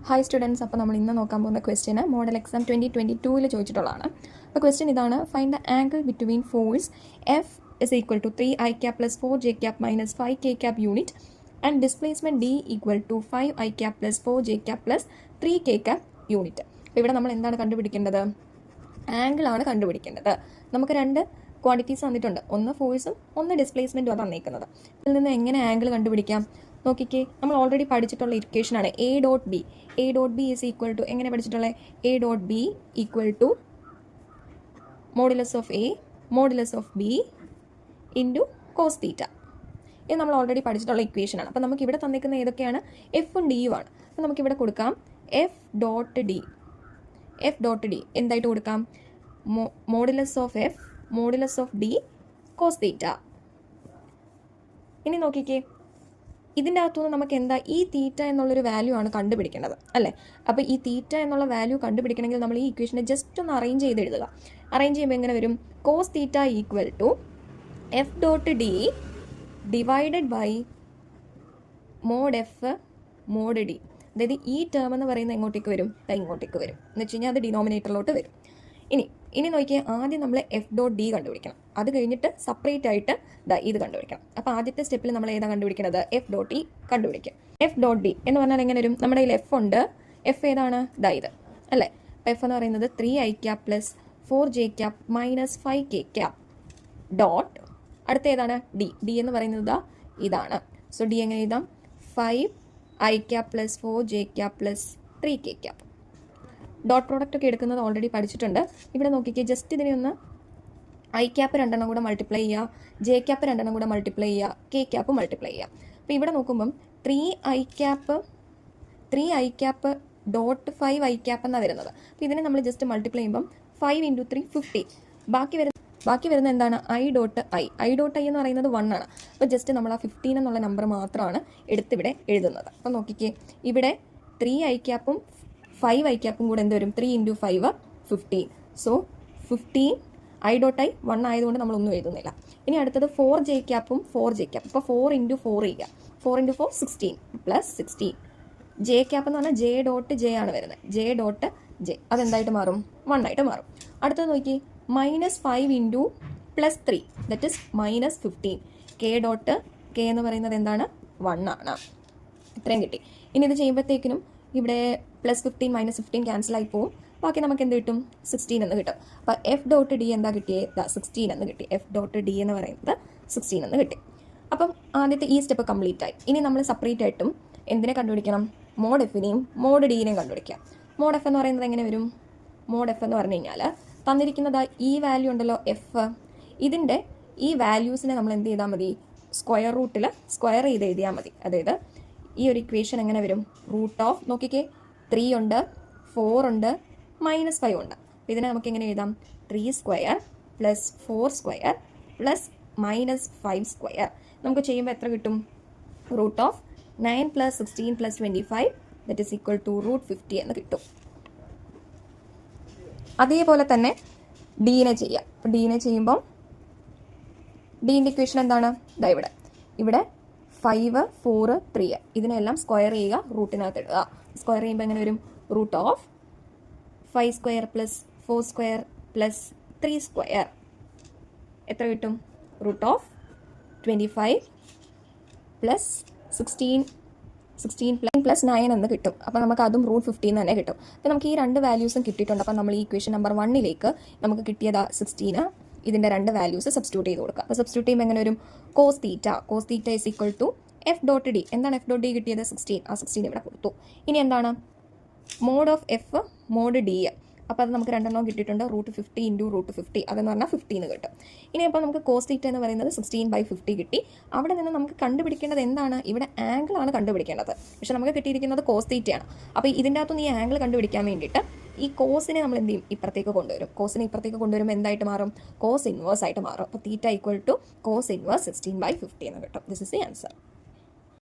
Hi students, അപ്പോൾ നമ്മൾ ഇന്ന് നോക്കാൻ പോകുന്ന ക്വസ്റ്റ്യൻ മോഡൽ എക്സാം 2022 ചോദിച്ചിട്ടുള്ളതാണ്. അപ്പോൾ ക്വസ്റ്റ്യൻ ഇതാണ്: find the angle between force F is equal to 3i cap plus 4j cap minus 5k cap unit and displacement D equal to 5i cap plus 4j cap plus 3k cap unit. അപ്പോൾ ഇവിടെ നമ്മൾ എന്താണ് കണ്ടുപിടിക്കേണ്ടത്? Angle ആണ് കണ്ടുപിടിക്കേണ്ടത്. നമുക്ക് രണ്ട് quantities തന്നിട്ടുണ്ട്, ഒന്ന് ഫോഴ്സും ഒന്ന് ഡിസ്പ്ലേസ്മെൻറ്റും തന്നിരിക്കുന്നത്. ഇതിൽ നിന്ന് എങ്ങനെ ആംഗിൾ കണ്ടുപിടിക്കാം നോക്കിക്കേ. നമ്മൾ ഓൾറെഡി പഠിച്ചിട്ടുള്ള ഇക്വേഷനാണ് A dot B. A dot B is equal to എങ്ങനെ പഠിച്ചിട്ടുള്ളത്? A dot B equal to modulus of A modulus of B into cos theta. ഇത് നമ്മൾ ഓൾറെഡി പഠിച്ചിട്ടുള്ള ഇക്വേഷനാണ്. അപ്പോൾ നമുക്ക് ഇവിടെ തന്നിരിക്കുന്ന ഏതൊക്കെയാണ്? എഫും ഡിയും ആണ്. അപ്പോൾ നമുക്കിവിടെ കൊടുക്കാം F dot D. F dot D എന്തായിട്ട് കൊടുക്കാം? Modulus of F modulus of D cos theta. ഇനി നോക്കിക്കേ, ഇതിൻ്റെ അകത്തുനിന്ന് നമുക്ക് എന്താ ഈ തീറ്റ എന്നുള്ളൊരു വാല്യൂ ആണ് കണ്ടുപിടിക്കേണ്ടത് അല്ലേ? അപ്പോൾ ഈ തീറ്റ എന്നുള്ള വാല്യൂ കണ്ടുപിടിക്കണമെങ്കിൽ നമ്മൾ ഈ ഇക്വേഷനെ ജസ്റ്റ് ഒന്ന് അറേഞ്ച് ചെയ്ത് എഴുതുക. അറേഞ്ച് ചെയ്യുമ്പോൾ എങ്ങനെ വരും? Cos theta equal to F dot D divided by mod F mod D. അതായത് ഈ ടേം എന്ന് പറയുന്നത് എങ്ങോട്ടേക്ക് വരും? ഇങ്ങോട്ടേക്ക് വരും എന്ന് വെച്ച് കഴിഞ്ഞാൽ അത് ഡിനോമിനേറ്ററിലോട്ട് വരും. ഇനി നോക്കിയാൽ ആദ്യം നമ്മൾ എഫ് ഡോട്ട് ഡി കണ്ടുപിടിക്കണം. അത് കഴിഞ്ഞിട്ട് സെപ്പറേറ്റ് ആയിട്ട് ഇത് കണ്ടുപിടിക്കണം. അപ്പോൾ ആദ്യത്തെ സ്റ്റെപ്പിൽ നമ്മൾ ഏതാ കണ്ടുപിടിക്കുന്നത്? എഫ് ഡോട്ട് ഡി കണ്ടുപിടിക്കും. എഫ് ഡോട്ട് ഡി എന്ന് പറഞ്ഞാൽ എങ്ങനെ വരും? നമ്മുടെ കയ്യിൽ എഫ് ഉണ്ട്. എഫ് ഏതാണ്? ഇത് അല്ലേ? എഫ് എന്ന് പറയുന്നത് 3i cap plus 4j cap minus 5k cap dot അടുത്ത ഏതാണ്? ഡി. ഡി എന്ന് പറയുന്നത് ഇതാണ്. സോ ഡി എങ്ങനെ എഴുതാം? 5i cap plus 4j cap plus 3k cap. Dot product ഒക്കെ എടുക്കുന്നത് ഓൾറെഡി പഠിച്ചിട്ടുണ്ട്. ഇവിടെ നോക്കിക്കേ, ജസ്റ്റ് ഇതിനെ ഒന്ന് ഐ ക്യാപ്പ് രണ്ടെണ്ണം കൂടെ മൾട്ടിപ്ലൈ ചെയ്യുക, ജെ ക്യാപ്പ് രണ്ടെണ്ണം കൂടെ മൾട്ടിപ്ലൈ ചെയ്യുക, കെ ക്യാപ്പ് മൾട്ടിപ്ലൈ ചെയ്യുക. അപ്പോൾ ഇവിടെ നോക്കുമ്പം 3i cap dot 5i cap എന്നാണ് വരുന്നത്. അപ്പോൾ ഇതിനെ നമ്മൾ ജസ്റ്റ് മൾട്ടിപ്ലൈ ചെയ്യുമ്പം 5 × 3 50. ബാക്കി വരുന്ന എന്താണ്? I dot I. I dot I എന്ന് പറയുന്നത് 1 ആണ്. അപ്പോൾ ജസ്റ്റ് നമ്മൾ ആ 15 എന്നുള്ള നമ്പർ മാത്രമാണ് എടുത്തിവിടെ എഴുതുന്നത്. അപ്പോൾ നോക്കിക്കേ, ഇവിടെ 3i ക്യാപ്പും 5i ക്യാപ്പും കൂടെ എന്ത് വരും? 3 × 5 15. സോ 15 ഐ ഡോട്ട് ഐ 1 ആയതുകൊണ്ട് നമ്മളൊന്നും എഴുതുന്നില്ല. ഇനി അടുത്തത് 4j ക്യാപ്പും 4j ക്യാപ്പ്. അപ്പോൾ 4 × 4 ചെയ്യുക. 4 × 4 16 പ്ലസ് 16. ജെ ക്യാപ്പ് എന്ന് പറഞ്ഞാൽ ജെ ഡോട്ട് ജെ ആണ് വരുന്നത്. ജെ ഡോട്ട് ജെ അതെന്തായിട്ട് മാറും? 1 ആയിട്ട് മാറും. അടുത്തത് നോക്കി, -5 × +3 that is -15. K dot K എന്ന് പറയുന്നത് എന്താണ്? 1 ആണ്. ഇത്രയും കിട്ടി. ഇനി ഇത് ചെയ്യുമ്പോഴത്തേക്കിനും ഇവിടെ +15 -15 ക്യാൻസൽ ആയി പോവും. ബാക്കി നമുക്ക് എന്ത് കിട്ടും? 16 എന്ന് കിട്ടും. അപ്പോൾ എഫ് ഡോട്ട് ഡി എന്താ കിട്ടിയത്? 16 എന്ന് കിട്ടി. എഫ് ഡോട്ട് ഡി എന്ന് പറയുന്നത് 16 എന്ന് കിട്ടി. അപ്പം ആദ്യത്തെ ഈ സ്റ്റെപ്പ് കംപ്ലീറ്റ് ആയി. ഇനി നമ്മൾ സെപ്പറേറ്റ് ആയിട്ടും എന്തിനെ കണ്ടുപിടിക്കണം? മോഡ് എഫിനെയും മോഡ് ഡിനെയും കണ്ടുപിടിക്കാം. മോഡ് എഫ് എന്ന് പറയുന്നത് എങ്ങനെ വരും? മോഡ് എഫ് എന്ന് പറഞ്ഞു കഴിഞ്ഞാൽ തന്നിരിക്കുന്നത് ഈ വാല്യൂ ഉണ്ടല്ലോ എഫ്, ഇതിൻ്റെ ഈ വാല്യൂസിനെ നമ്മൾ എന്ത് ചെയ്താൽ മതി? സ്ക്വയർ റൂട്ടിൽ സ്ക്വയർ ചെയ്ത് എഴുതിയാൽ മതി. അതായത് ഈ ഒരു ഇക്വേഷൻ എങ്ങനെ വരും? റൂട്ട് ഓഫ് നോക്കിക്കേ, 3 ഉണ്ട്, 4 ഉണ്ട്, -5 ഉണ്ട്. ഇതിനെ നമുക്ക് എങ്ങനെ എഴുതാം? 3 square plus 4 square plus -5 square. നമുക്ക് ചെയ്യുമ്പോൾ എത്ര കിട്ടും? Root of 9 + 16 + 25 that is equal to √50 എന്ന് കിട്ടും. അതേപോലെ തന്നെ ഡീനെ ചെയ്യാം. അപ്പോൾ ഡീനെ ചെയ്യുമ്പോൾ ഡീൻ്റെ ഇക്വേഷൻ എന്താണ്? ഇവിടെ 5 4 3 ഇതിനെല്ലാം സ്ക്വയർ ചെയ്യുക, റൂട്ടിനകത്ത് ഇടുക. സ്ക്വയർ ചെയ്യുമ്പോൾ എങ്ങനെ വരും? Root of 5 square plus 4 square plus 3 square എത്ര കിട്ടും? റൂട്ട് ഓഫ് 25 പ്ലസ് 16 പ്ലസ് 9 എന്ന് കിട്ടും. അപ്പോൾ നമുക്ക് അതും √15 തന്നെ കിട്ടും. അപ്പോൾ നമുക്ക് ഈ രണ്ട് വാല്യൂസും കിട്ടിയിട്ടുണ്ട്. അപ്പോൾ നമ്മൾ ഈ ഇക്വേഷൻ നമ്പർ 1 നമുക്ക് കിട്ടിയത് 16. ഇതിൻ്റെ രണ്ട് വാല്യൂസ് സബ്സ്റ്റിറ്റ്യൂട്ട് ചെയ്ത് കൊടുക്കുക. അപ്പോൾ സബ്സ്റ്റിറ്റ്യൂട്ട് ചെയ്യുമ്പോൾ എങ്ങനെ വരും? Cos theta is equal to F dot D. എന്താണ് എഫ് ഡോട്ട് ഡി കിട്ടിയത്? 16. ആ 16 ഇവിടെ കൊടുത്തു. ഇനി എന്താണ്? Mod of F mod D. അപ്പോൾ അത് നമുക്ക് രണ്ടെണ്ണം കിട്ടിയിട്ടുണ്ട്. √50 × √50 അതെന്ന് പറഞ്ഞാൽ 15 കിട്ടും. ഇനി അപ്പോൾ നമുക്ക് കോസ് തീറ്റ എന്ന് പറയുന്നത് 16/50 കിട്ടി. അവിടെ നിന്ന് നമുക്ക് കണ്ടുപിടിക്കേണ്ടത് എന്താണ്? ഇവിടെ ആംഗിൾ ആണ് കണ്ടുപിടിക്കേണ്ടത്. പക്ഷെ നമുക്ക് കിട്ടിയിരിക്കുന്നത് കോസ് തീറ്റയാണ്. അപ്പോൾ ഇതിൻ്റെ അകത്തുനിന്ന് ഈ ആംഗിൾ കണ്ടുപിടിക്കാൻ വേണ്ടിയിട്ട് ഈ കോസിനെ നമ്മൾ എന്ത് ചെയ്യും? ഇപ്പുറത്തേക്ക് കൊണ്ടുവരും. കോസിനെ ഇപ്പുറത്തേക്ക് കൊണ്ടുവരുമ്പോൾ എന്തായിട്ട് മാറും? കോസ് ഇൻവേഴ്സ് ആയിട്ട് മാറും. അപ്പോൾ theta equal to cos inverse 16/50 എന്ന് കിട്ടും. This is the answer.